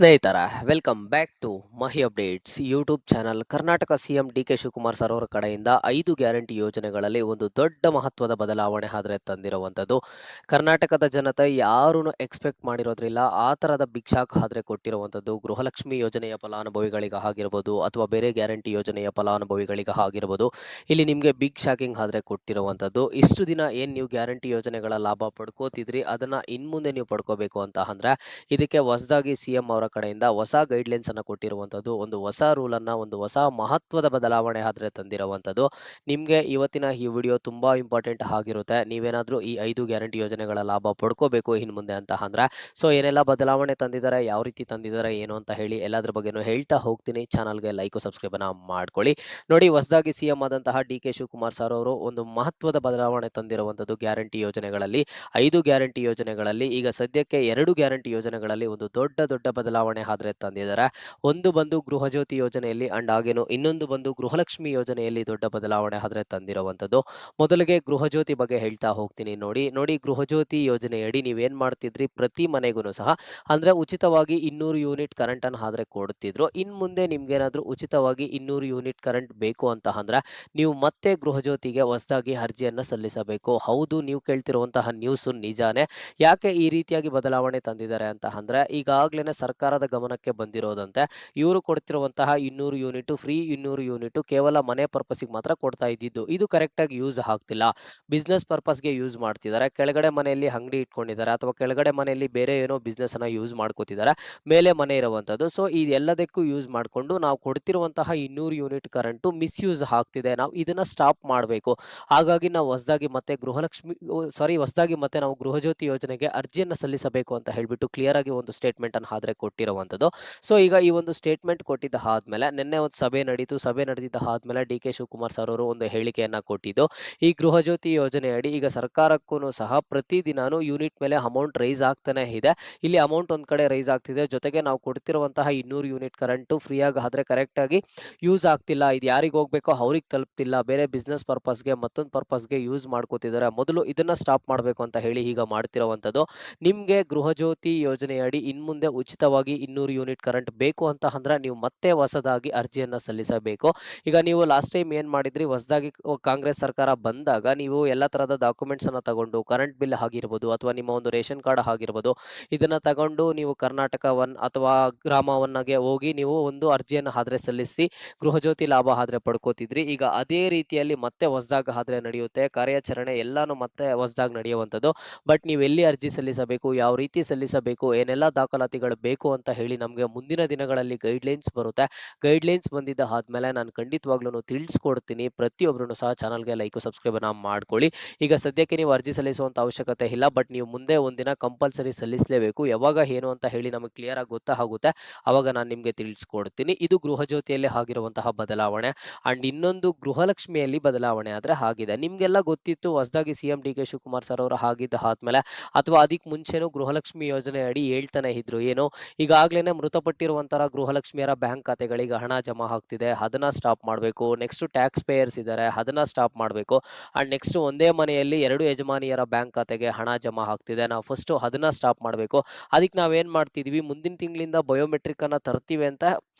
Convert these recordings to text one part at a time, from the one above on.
ಸ್ನೇಹಿತರ welcome back to Mahi updates YouTube channel. Karnataka CM D K Shivakumar sir ಅವರ ಕಡೆಯಿಂದ 5 guarantee ಯೋಜನೆಗಳಲ್ಲಿ ಒಂದು ದೊಡ್ಡ ಮಹತ್ವದ ಬದಲಾವಣೆ ಆದರೆ ತಂದಿರುವಂಥದ್ದು. ಕರ್ನಾಟಕದ ಜನತೆ ಯಾರೂ ಎಕ್ಸ್ಪೆಕ್ಟ್ ಮಾಡಿರೋದ್ರಿಲ್ಲ ಆ ಥರದ ಬಿಗ್ ಶಾಕ್ ಆದರೆ ಕೊಟ್ಟಿರುವಂಥದ್ದು. ಗೃಹಲಕ್ಷ್ಮಿ ಯೋಜನೆಯ ಫಲಾನುಭವಿಗಳಿಗೆ ಆಗಿರ್ಬೋದು ಅಥವಾ ಬೇರೆ ಗ್ಯಾರಂಟಿ ಯೋಜನೆಯ ಫಲಾನುಭವಿಗಳಿಗೆ ಆಗಿರ್ಬೋದು, ಇಲ್ಲಿ ನಿಮಗೆ ಬಿಗ್ ಶಾಕಿಂಗ್ ಆದರೆ ಕೊಟ್ಟಿರುವಂಥದ್ದು. ಇಷ್ಟು ದಿನ ಏನು ನೀವು ಗ್ಯಾರಂಟಿ ಯೋಜನೆಗಳ ಲಾಭ ಪಡ್ಕೋತಿದ್ರಿ ಅದನ್ನು ಇನ್ಮುಂದೆ ನೀವು ಪಡ್ಕೋಬೇಕು ಅಂತ ಅಂದರೆ ಇದಕ್ಕೆ ಹೊಸದಾಗಿ ಸಿಎಂ ಅವರ ಕಡೆಯಿಂದ ಹೊಸ ಗೈಡ್ಲೈನ್ಸ್ ಅನ್ನು ಕೊಟ್ಟಿರುವಂಥದ್ದು. ಒಂದು ಹೊಸ ರೂಲನ್ನು, ಒಂದು ಹೊಸ ಮಹತ್ವದ ಬದಲಾವಣೆ ಆದರೆ ತಂದಿರುವಂಥದ್ದು. ನಿಮಗೆ ಇವತ್ತಿನ ಈ ವಿಡಿಯೋ ತುಂಬ ಇಂಪಾರ್ಟೆಂಟ್ ಆಗಿರುತ್ತೆ. ನೀವೇನಾದರೂ ಈ 5 ಗ್ಯಾರಂಟಿ ಯೋಜನೆಗಳ ಲಾಭ ಪಡ್ಕೋಬೇಕು ಇನ್ನು ಮುಂದೆ ಅಂತ ಅಂದ್ರೆ ಏನೆಲ್ಲ ಬದಲಾವಣೆ ತಂದಿದ್ದಾರೆ, ಯಾವ ರೀತಿ ತಂದಿದ್ದಾರೆ, ಏನು ಅಂತ ಹೇಳಿ ಎಲ್ಲದ್ರ ಬಗ್ಗೆನೂ ಹೇಳ್ತಾ ಹೋಗ್ತೀನಿ. ಚಾನಲ್ಗೆ ಲೈಕ್ ಸಬ್ಸ್ಕ್ರೈಬ್ ಅನ್ನ ಮಾಡ್ಕೊಳ್ಳಿ. ನೋಡಿ, ಹೊಸದಾಗಿ ಸಿಎಂ ಆದಂತಹ ಡಿ ಕೆ ಶಿವಕುಮಾರ್ ಸರ್ ಅವರು ಒಂದು ಮಹತ್ವದ ಬದಲಾವಣೆ ತಂದಿರುವಂಥದ್ದು ಗ್ಯಾರಂಟಿ ಯೋಜನೆಗಳಲ್ಲಿ. 5 ಗ್ಯಾರಂಟಿ ಯೋಜನೆಗಳಲ್ಲಿ ಈಗ ಸದ್ಯಕ್ಕೆ 2 ಗ್ಯಾರಂಟಿ ಯೋಜನೆಗಳಲ್ಲಿ ಒಂದು ದೊಡ್ಡ ದೊಡ್ಡ ಬದಲಾವಣೆ ಆದರೆ ತಂದಿದ್ದಾರೆ. ಒಂದು ಬಂದು ಗೃಹಜ್ಯೋತಿ ಯೋಜನೆಯಲ್ಲಿ ಅಂಡ್ ಹಾಗೇನು ಇನ್ನೊಂದು ಬಂದು ಗೃಹಲಕ್ಷ್ಮಿ ಯೋಜನೆಯಲ್ಲಿ ದೊಡ್ಡ ಬದಲಾವಣೆ ಆದರೆ ತಂದಿರುವಂಥದ್ದು. ಮೊದಲಿಗೆ ಗೃಹಜ್ಯೋತಿ ಬಗ್ಗೆ ಹೇಳ್ತಾ ಹೋಗ್ತೀನಿ. ನೋಡಿ ಗೃಹಜ್ಯೋತಿ ಯೋಜನೆಯಡಿ ನೀವೇನ್ ಮಾಡ್ತಿದ್ರಿ, ಪ್ರತಿ ಮನೆಗೂ ಸಹ ಅಂದ್ರೆ ಉಚಿತವಾಗಿ 200 ಯೂನಿಟ್ ಕರೆಂಟ್ ಅನ್ನು ಆದ್ರೆ ಕೊಡ್ತಿದ್ರು. ಇನ್ ಮುಂದೆ ನಿಮ್ಗೇನಾದ್ರೂ ಉಚಿತವಾಗಿ 200 ಯೂನಿಟ್ ಕರೆಂಟ್ ಬೇಕು ಅಂತ ಅಂದ್ರೆ ನೀವು ಮತ್ತೆ ಗೃಹಜ್ಯೋತಿಗೆ ಹೊಸದಾಗಿ ಅರ್ಜಿಯನ್ನ ಸಲ್ಲಿಸಬೇಕು. ಹೌದು, ನೀವು ಕೇಳ್ತಿರುವಂತಹ ನ್ಯೂಸ್ ನಿಜಾನೇ. ಯಾಕೆ ಈ ರೀತಿಯಾಗಿ ಬದಲಾವಣೆ ತಂದಿದ್ದಾರೆ ಅಂತ ಅಂದ್ರೆ ಈಗಾಗಲೇ ಸರ್ಕಾರದ ಗಮನಕ್ಕೆ ಬಂದಿರೋದಂತೆ ಇವರು ಕೊಡ್ತಿರುವಂತಹ 200 ಯೂನಿಟ್ ಫ್ರೀ 200 ಯೂನಿಟ್ ಕೇವಲ ಮನೆ ಪರ್ಪಸ್ಗೆ ಮಾತ್ರ ಕೊಡ್ತಾ ಇದ್ದಿದ್ದು. ಇದು ಕರೆಕ್ಟಾಗಿ ಯೂಸ್ ಆಗ್ತಿಲ್ಲ. ಬಿಸ್ನೆಸ್ ಪರ್ಪಸ್ಗೆ ಯೂಸ್ ಮಾಡ್ತಿದ್ದಾರೆ. ಕೆಳಗಡೆ ಮನೆಯಲ್ಲಿ ಅಂಗಡಿ ಇಟ್ಕೊಂಡಿದ್ದಾರೆ ಅಥವಾ ಕೆಳಗಡೆ ಮನೆಯಲ್ಲಿ ಬೇರೆ ಏನೋ ಬಿಸ್ನೆಸ್ ಅನ್ನ ಯೂಸ್ ಮಾಡ್ಕೋತಿದ್ದಾರೆ, ಮೇಲೆ ಮನೆ ಇರುವಂತದ್ದು. ಇದೆಲ್ಲದಕ್ಕೂ ಯೂಸ್ ಮಾಡಿಕೊಂಡು ನಾವು ಕೊಡ್ತಿರುವಂತಹ 200 ಯೂನಿಟ್ ಕರೆಂಟು ಮಿಸ್ಯೂಸ್ ಆಗ್ತಿದೆ. ನಾವು ಇದನ್ನ ಸ್ಟಾಪ್ ಮಾಡಬೇಕು. ಹಾಗಾಗಿ ನಾವು ಹೊಸದಾಗಿ ಮತ್ತೆ ನಾವು ಗೃಹಜ್ಯೋತಿ ಯೋಜನೆಗೆ ಅರ್ಜಿಯನ್ನು ಸಲ್ಲಿಸಬೇಕು ಅಂತ ಹೇಳ್ಬಿಟ್ಟು ಕ್ಲಿಯರ್ ಆಗಿ ಒಂದು ಸ್ಟೇಟ್ಮೆಂಟ್ ಅನ್ನು ಆದ್ರೆ ಕೊಟ್ಟಿರುವಂತದ್ದು. ಈಗ ಈ ಒಂದು ಸ್ಟೇಟ್ಮೆಂಟ್ ಕೊಟ್ಟಿದ್ದ ಆದ್ಮೇಲೆ ನಿನ್ನೆ ಒಂದು ಸಭೆ ನಡೀತು. ಸಭೆ ನಡೆದಿದ್ದ ಆದ್ಮೇಲೆ ಡಿ ಕೆ ಶಿವಕುಮಾರ್ ಸರ್ ಅವರು ಒಂದು ಹೇಳಿಕೆಯನ್ನ ಕೊಟ್ಟಿದ್ದು, ಈ ಗೃಹಜ್ಯೋತಿ ಯೋಜನೆಯಡಿ ಈಗ ಸರ್ಕಾರಕ್ಕೂ ಸಹ ಪ್ರತಿದಿನಾನು ಯೂನಿಟ್ ಮೇಲೆ ಅಮೌಂಟ್ ರೈಸ್ ಆಗ್ತಾನೆ ಇದೆ. ಇಲ್ಲಿ ಅಮೌಂಟ್ ಒಂದ್ ಕಡೆ ರೈಸ್ ಆಗ್ತಿದೆ, ಜೊತೆಗೆ ನಾವು ಕೊಡ್ತಿರುವಂತಹ 200 ಯೂನಿಟ್ ಕರೆಂಟ್ ಫ್ರೀಯಾಗಿ ಆದ್ರೆ ಕರೆಕ್ಟ್ ಆಗಿ ಯೂಸ್ ಆಗ್ತಿಲ್ಲ. ಇದು ಯಾರಿಗೆ ಹೋಗ್ಬೇಕೋ ಅವ್ರಿಗೆ ತಲುಪ್ತಿಲ್ಲ. ಬೇರೆ ಬಿಸ್ನೆಸ್ ಪರ್ಪಸ್ಗೆ ಮತ್ತೊಂದು ಪರ್ಪಸ್ಗೆ ಯೂಸ್ ಮಾಡ್ಕೋತಿದ್ದಾರೆ. ಮೊದಲು ಇದನ್ನ ಸ್ಟಾಪ್ ಮಾಡಬೇಕು ಅಂತ ಹೇಳಿ ಈಗ ಮಾಡ್ತಿರುವಂತದ್ದು. ನಿಮ್ಗೆ ಗೃಹಜ್ಯೋತಿ ಯೋಜನೆಯಡಿ ಇನ್ಮುಂದೆ ಉಚಿತವಾಗಿ 200 ಯೂನಿಟ್ ಕರೆಂಟ್ ಬೇಕು ಅಂತ ಅಂದ್ರೆ ನೀವು ಮತ್ತೆ ಹೊಸದಾಗಿ ಅರ್ಜಿಯನ್ನ ಸಲ್ಲಿಸಬೇಕು. ಈಗ ನೀವು ಲಾಸ್ಟ್ ಟೈಮ್ ಏನ್ ಮಾಡಿದ್ರಿ, ಹೊಸದಾಗಿ ಕಾಂಗ್ರೆಸ್ ಸರ್ಕಾರ ಬಂದಾಗ ನೀವು ಎಲ್ಲ ತರಹದ ಡಾಕ್ಯುಮೆಂಟ್ಸ್ ಅನ್ನ ತಗೊಂಡು ಕರೆಂಟ್ ಬಿಲ್ ಆಗಿರ್ಬೋದು ಅಥವಾ ನಿಮ್ಮ ಒಂದು ರೇಷನ್ ಕಾರ್ಡ್ ಆಗಿರ್ಬೋದು ಇದನ್ನ ತಗೊಂಡು ನೀವು ಕರ್ನಾಟಕ ಒನ್ ಅಥವಾ ಗ್ರಾಮ ಒನ್ಗೆ ಹೋಗಿ ನೀವು ಒಂದು ಅರ್ಜಿಯನ್ನು ಆದ್ರೆ ಸಲ್ಲಿಸಿ ಗೃಹಜ್ಯೋತಿ ಲಾಭ ಆದ್ರೆ ಪಡ್ಕೋತಿದ್ರಿ. ಈಗ ಅದೇ ರೀತಿಯಲ್ಲಿ ಮತ್ತೆ ಹೊಸದಾಗ ಆದ್ರೆ ನಡೆಯುತ್ತೆ. ಕಾರ್ಯಾಚರಣೆ ಎಲ್ಲಾನು ಮತ್ತೆ ಹೊಸದಾಗಿ ನಡೆಯುವಂಥದ್ದು. ಬಟ್ ನೀವು ಎಲ್ಲಿ ಅರ್ಜಿ ಸಲ್ಲಿಸಬೇಕು, ಯಾವ ರೀತಿ ಸಲ್ಲಿಸಬೇಕು, ಏನೆಲ್ಲ ದಾಖಲಾತಿಗಳು ಬೇಕು ಅಂತ ಹೇಳಿ ನಮಗೆ ಮುಂದಿನ ದಿನಗಳಲ್ಲಿ ಗೈಡ್ಲೈನ್ಸ್ ಬರುತ್ತೆ. ಗೈಡ್ಲೈನ್ಸ್ ಬಂದಿದ್ದ ಆದ್ಮೇಲೆ ನಾನು ಖಂಡಿತವಾಗ್ಲೂ ತಿಳಿಸ್ಕೊಡ್ತೀನಿ. ಪ್ರತಿಯೊಬ್ಬರೂ ಸಹ ಚಾನಲ್ಗೆ ಲೈಕ್ ಸಬ್ಸ್ಕ್ರೈಬ್ ಅನ್ನ ಮಾಡ್ಕೊಳ್ಳಿ. ಈಗ ಸದ್ಯಕ್ಕೆ ನೀವು ಅರ್ಜಿ ಸಲ್ಲಿಸುವಂತ ಅವಶ್ಯಕತೆ ಇಲ್ಲ, ಬಟ್ ನೀವು ಮುಂದೆ ಒಂದಿನ ಕಂಪಲ್ಸರಿ ಸಲ್ಲಿಸಲೇಬೇಕು. ಯಾವಾಗ ಏನು ಅಂತ ಹೇಳಿ ನಮಗೆ ಕ್ಲಿಯರ್ ಆಗಿ ಗೊತ್ತಾಗುತ್ತೆ, ಅವಾಗ ನಾನು ನಿಮಗೆ ತಿಳಿಸ್ಕೊಡ್ತೀನಿ. ಇದು ಗೃಹಜ್ಯೋತಿಯಲ್ಲಿ ಆಗಿರುವಂತಹ ಬದಲಾವಣೆ. ಅಂಡ್ ಇನ್ನೊಂದು ಗೃಹಲಕ್ಷ್ಮಿಯಲ್ಲಿ ಬದಲಾವಣೆ ಆದ್ರೆ ಆಗಿದೆ. ನಿಮ್ಗೆಲ್ಲ ಗೊತ್ತಿತ್ತು, ಹೊಸದಾಗಿ CM D K Shivakumar sir ಅವರು ಆಗಿದ್ದ ಆದ್ಮೇಲೆ ಅಥವಾ ಅದಕ್ಕೆ ಮುಂಚೆನೂ ಗೃಹಲಕ್ಷ್ಮಿ ಯೋಜನೆ ಅಡಿ ಹೇಳ್ತಾನೆ ಇದ್ರು, ಏನು ಈಗಾಗಲೇ ಮೃತಪಟ್ಟಿರುವಂತಹ ಗೃಹಲಕ್ಷ್ಮಿಯರ ಬ್ಯಾಂಕ್ ಖಾತೆಗಳಿಗೆ ಹಣ ಜಮಾ ಆಗ್ತಿದೆ, ಅದನ್ನ ಸ್ಟಾಪ್ ಮಾಡಬೇಕು. ನೆಕ್ಸ್ಟ್ ಟ್ಯಾಕ್ಸ್ ಪೇಯರ್ಸ್ ಇದ್ದಾರೆ, ಅದನ್ನ ಸ್ಟಾಪ್ ಮಾಡಬೇಕು. ಅಂಡ್ ನೆಕ್ಸ್ಟ್ ಒಂದೇ ಮನೆಯಲ್ಲಿ 2 ಯಜಮಾನಿಯರ ಬ್ಯಾಂಕ್ ಖಾತೆಗೆ ಹಣ ಜಮಾ ಆಗ್ತಿದೆ, ನಾವು ಫಸ್ಟ್ ಅದನ್ನ ಸ್ಟಾಪ್ ಮಾಡಬೇಕು. ಅದಕ್ಕೆ ನಾವೇನ್ ಮಾಡ್ತಿದ್ವಿ, ಮುಂದಿನ ತಿಂಗಳಿಂದ ಬಯೋಮೆಟ್ರಿಕ್ ಅನ್ನ ತರ್ತೀವಿ ಅಂತ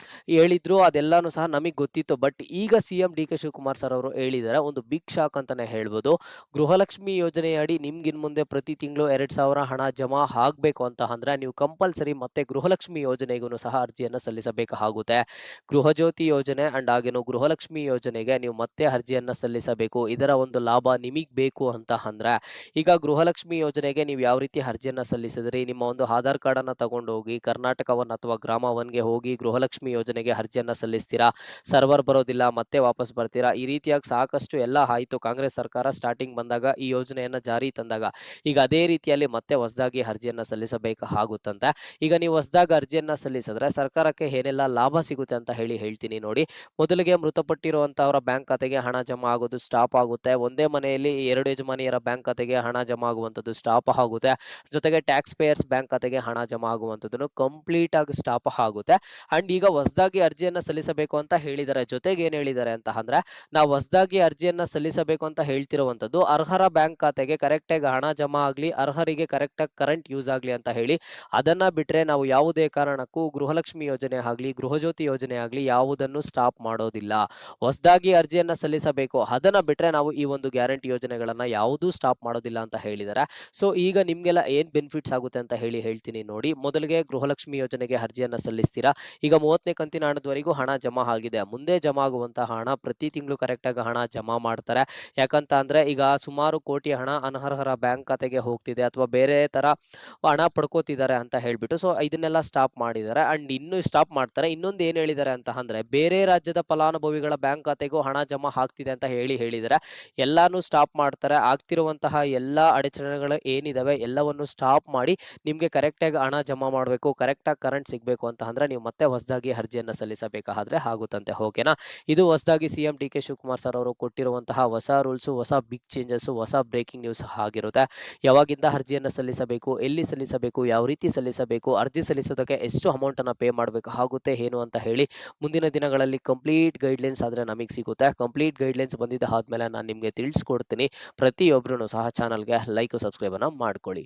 ಹೇಳಿದ್ರು. ಅದೆಲ್ಲಾನು ಸಹ ನಮಗೆ ಗೊತ್ತಿತ್ತು. ಬಟ್ ಈಗ CM D K Shivakumar sir ಅವರು ಹೇಳಿದ್ದಾರೆ, ಒಂದು ಬಿಗ್ ಶಾಕ್ ಅಂತಾನೆ ಹೇಳ್ಬೋದು. ಗೃಹಲಕ್ಷ್ಮಿ ಯೋಜನೆಯಡಿ ನಿಮ್ಗೆ ಇನ್ ಮುಂದೆ ಪ್ರತಿ ತಿಂಗಳು 2,000 ಹಣ ಜಮಾ ಆಗಬೇಕು ಅಂತ ಅಂದ್ರೆ ನೀವು ಕಂಪಲ್ಸರಿ ಮತ್ತೆ ಗೃಹಲಕ್ಷ್ಮಿ ಯೋಜನೆಗೂ ಸಹ ಅರ್ಜಿಯನ್ನು ಸಲ್ಲಿಸಬೇಕಾಗುತ್ತೆ. ಗೃಹಜ್ಯೋತಿ ಯೋಜನೆ ಅಂಡ್ ಹಾಗೇನು ಗೃಹಲಕ್ಷ್ಮಿ ಯೋಜನೆಗೆ ನೀವು ಮತ್ತೆ ಅರ್ಜಿಯನ್ನ ಸಲ್ಲಿಸಬೇಕು. ಇದರ ಒಂದು ಲಾಭ ನಿಮಗೆ ಬೇಕು ಅಂತ ಅಂದ್ರೆ ಈಗ ಗೃಹಲಕ್ಷ್ಮಿ ಯೋಜನೆಗೆ ನೀವು ಯಾವ ರೀತಿ ಅರ್ಜಿಯನ್ನ ಸಲ್ಲಿಸಿದ್ರಿ, ನಿಮ್ಮ ಒಂದು ಆಧಾರ್ ಕಾರ್ಡ್ ಅನ್ನ ತಗೊಂಡು ಹೋಗಿ ಕರ್ನಾಟಕ ಒನ್ ಅಥವಾ ಗ್ರಾಮ ಒನ್ಗೆ ಹೋಗಿ ಗೃಹಲಕ್ಷ್ಮಿ ಯೋಜನೆಗೆ ಅರ್ಜಿಯನ್ನ ಸಲ್ಲಿಸ್ತೀರಾ, ಸರ್ವರ್ ಬರೋದಿಲ್ಲ, ಮತ್ತೆ ವಾಪಸ್ ಬರ್ತೀರಾ. ಈ ರೀತಿಯಾಗಿ ಸಾಕಷ್ಟು ಎಲ್ಲ ಆಯಿತು. ಕಾಂಗ್ರೆಸ್ ಸರ್ಕಾರ ಸ್ಟಾರ್ಟಿಂಗ್ ಬಂದಾಗ ಈ ಯೋಜನೆಯನ್ನ ಜಾರಿ ತಂದಾಗ ಈಗ ಅದೇ ರೀತಿಯಲ್ಲಿ ಮತ್ತೆ ಹೊಸದಾಗಿ ಅರ್ಜಿಯನ್ನ ಸಲ್ಲಿಸಬೇಕಾಗುತ್ತಂತೆ. ಈಗ ನೀವು ಹೊಸದಾಗಿ ಅರ್ಜಿಯನ್ನ ಸಲ್ಲಿಸಿದ್ರೆ ಸರ್ಕಾರಕ್ಕೆ ಏನೆಲ್ಲ ಲಾಭ ಸಿಗುತ್ತೆ ಅಂತ ಹೇಳ್ತೀನಿ ನೋಡಿ. ಮೊದಲಿಗೆ ಮೃತಪಟ್ಟಿರುವಂತಹವರ ಬ್ಯಾಂಕ್ ಖಾತೆಗೆ ಹಣ ಜಮಾ ಆಗೋದು ಸ್ಟಾಪ್ ಆಗುತ್ತೆ. ಒಂದೇ ಮನೆಯಲ್ಲಿ 2 ಯಜಮಾನಿಯರ ಬ್ಯಾಂಕ್ ಖಾತೆಗೆ ಹಣ ಜಮಾ ಆಗುವಂಥದ್ದು ಸ್ಟಾಪ್ ಆಗುತ್ತೆ. ಜೊತೆಗೆ ಟ್ಯಾಕ್ಸ್ ಪೇಯರ್ಸ್ ಬ್ಯಾಂಕ್ ಖಾತೆಗೆ ಹಣ ಜಮಾ ಆಗುವಂಥದ್ದು ಕಂಪ್ಲೀಟ್ ಆಗಿ ಸ್ಟಾಪ್ ಆಗುತ್ತೆ. ಅಂಡ್ ಈಗ ಹೊಸದಾಗಿ ಅರ್ಜಿಯನ್ನ ಸಲ್ಲಿಸಬೇಕು ಅಂತ ಹೇಳಿದ್ದಾರೆ. ಜೊತೆಗೆ ಏನ್ ಹೇಳಿದ್ದಾರೆ ಅಂತ ಅಂದ್ರೆ, ನಾವು ಹೊಸದಾಗಿ ಅರ್ಜಿಯನ್ನ ಸಲ್ಲಿಸಬೇಕು ಅಂತ ಹೇಳ್ತಿರುವಂತದ್ದು ಅರ್ಹರ ಬ್ಯಾಂಕ್ ಖಾತೆಗೆ ಕರೆಕ್ಟ್ ಆಗಿ ಹಣ ಜಮಾ ಆಗ್ಲಿ, ಅರ್ಹರಿಗೆ ಕರೆಕ್ಟ್ ಆಗಿ ಕರೆಂಟ್ ಯೂಸ್ ಆಗ್ಲಿ ಅಂತ ಹೇಳಿ. ಅದನ್ನ ಬಿಟ್ರೆ ನಾವು ಯಾವುದೇ ಯಾವುದೇ ಕಾರಣಕ್ಕೂ ಗೃಹಲಕ್ಷ್ಮಿ ಯೋಜನೆ ಆಗ್ಲಿ, ಗೃಹಜ್ಯೋತಿ ಯೋಜನೆ ಆಗ್ಲಿ ಯಾವುದನ್ನು ಸ್ಟಾಪ್ ಮಾಡೋದಿಲ್ಲ. ಹೊಸದಾಗಿ ಅರ್ಜಿಯನ್ನ ಸಲ್ಲಿಸಬೇಕು. ಅದನ್ನ ಬಿಟ್ರೆ ನಾವು ಈ ಒಂದು ಗ್ಯಾರಂಟಿ ಯೋಜನೆಗಳನ್ನ ಯಾವುದೂ ಸ್ಟಾಪ್ ಮಾಡೋದಿಲ್ಲ ಅಂತ ಹೇಳಿದ್ದಾರೆ. ಸೊ ಈಗ ನಿಮ್ಗೆಲ್ಲ ಏನ್ ಬೆನಿಫಿಟ್ಸ್ ಆಗುತ್ತೆ ಅಂತ ಹೇಳ್ತೀನಿ ನೋಡಿ. ಮೊದಲಿಗೆ ಗೃಹಲಕ್ಷ್ಮಿ ಯೋಜನೆಗೆ ಅರ್ಜಿಯನ್ನ ಸಲ್ಲಿಸ್ತೀರಾ. ಈಗ 30ನೇ ಕಂತಿನ ಹಣದವರೆಗೂ ಹಣ ಜಮಾ ಆಗಿದೆ. ಮುಂದೆ ಜಮಾ ಆಗುವಂತಹ ಹಣ ಪ್ರತಿ ತಿಂಗಳು ಕರೆಕ್ಟಾಗಿ ಹಣ ಜಮಾ ಮಾಡ್ತಾರೆ. ಯಾಕಂತ ಅಂದ್ರೆ ಈಗ ಸುಮಾರು ಕೋಟಿ ಹಣ ಅನರ್ಹರ ಬ್ಯಾಂಕ್ ಖಾತೆಗೆ ಹೋಗ್ತಿದೆ ಅಥವಾ ಬೇರೆ ತರ ಹಣ ಪಡ್ಕೋತಿದ್ದಾರೆ ಅಂತ ಹೇಳ್ಬಿಟ್ಟು ಸೊ ಇದನ್ನೆಲ್ಲ ಸ್ಟಾಪ್ ಮಾಡಿದ್ದಾರೆ. ಅಂಡ್ ಇನ್ನು ಸ್ಟಾಪ್ ಮಾಡ್ತಾರೆ. ಇನ್ನೊಂದು ಏನ್ ಹೇಳಿದ್ದಾರೆ ಅಂತ ಅಂದ್ರೆ ಬೇರೆ ರಾಜ್ಯದ ಫಲಾನುಭವಿಗಳ ಬ್ಯಾಂಕ್ ಖಾತೆಗೂ ಹಣ ಜಮಾ ಆಗ್ತಿದೆ ಅಂತ ಹೇಳಿದ್ದಾರೆ. ಎಲ್ಲಾನು ಸ್ಟಾಪ್ ಮಾಡ್ತಾರೆ. ಆಗ್ತಿರುವಂತಹ ಎಲ್ಲಾ ಅಡಚಣೆಗಳು ಏನಿದಾವೆ ಎಲ್ಲವನ್ನು ಸ್ಟಾಪ್ ಮಾಡಿ ನಿಮ್ಗೆ ಕರೆಕ್ಟಾಗಿ ಹಣ ಜಮಾ ಮಾಡಬೇಕು, ಕರೆಕ್ಟಾಗಿ ಕರೆಂಟ್ ಸಿಗಬೇಕು ಅಂತ ಅಂದ್ರೆ ನೀವು ಮತ್ತೆ ಹೊಸದಾಗಿ ಅರ್ಜಿಯನ್ನ ಸಲ್ಲಿಸಬೇಕಾದ್ರೆ ಆಗುತ್ತಂತೆ. ಓಕೆನಾ? ಇದು ಹೊಸದಾಗಿ CM D K Shivakumar sir ಅವರು ಕೊಟ್ಟಿರುವಂತಹ ಹೊಸ ರೂಲ್ಸ್, ಹೊಸ ಬಿಗ್ ಚೇಂಜಸ್, ಹೊಸ ಬ್ರೇಕಿಂಗ್ ನ್ಯೂಸ್ ಆಗಿರುತ್ತೆ. ಯಾವಾಗಿಂದ ಅರ್ಜಿಯನ್ನ ಸಲ್ಲಿಸಬೇಕು, ಎಲ್ಲಿ ಸಲ್ಲಿಸಬೇಕು, ಯಾವ ರೀತಿ ಸಲ್ಲಿಸಬೇಕು, ಅರ್ಜಿ ಸಲ್ಲಿಸೋದಕ್ಕೆ ಎಷ್ಟು ಅಮೌಂಟ್ ಅನ್ನ ಪೇ ಮಾಡಬೇಕು ಆಗುತ್ತೆ ಏನು ಅಂತ ಹೇಳಿ ಮುಂದಿನ ದಿನಗಳಲ್ಲಿ ಕಂಪ್ಲೀಟ್ ಗೈಡ್ಲೈನ್ಸ್ ಆದ್ರೆ ನಮಗೆ ಸಿಗುತ್ತೆ. ಕಂಪ್ಲೀಟ್ ಗೈಡ್ಲೈನ್ಸ್ ಬಂದಿದ್ದ ಆದ್ಮೇಲೆ ನಾನು ನಿಮಗೆ ತಿಳಿಸ್ಕೊಡ್ತೀನಿ. ಪ್ರತಿಯೊಬ್ಬರೂ ಸಹ ಚಾನಲ್ಗೆ ಲೈಕ್ ಸಬ್ಸ್ಕ್ರೈಬ್ ಅನ್ನ ಮಾಡ್ಕೊಳ್ಳಿ.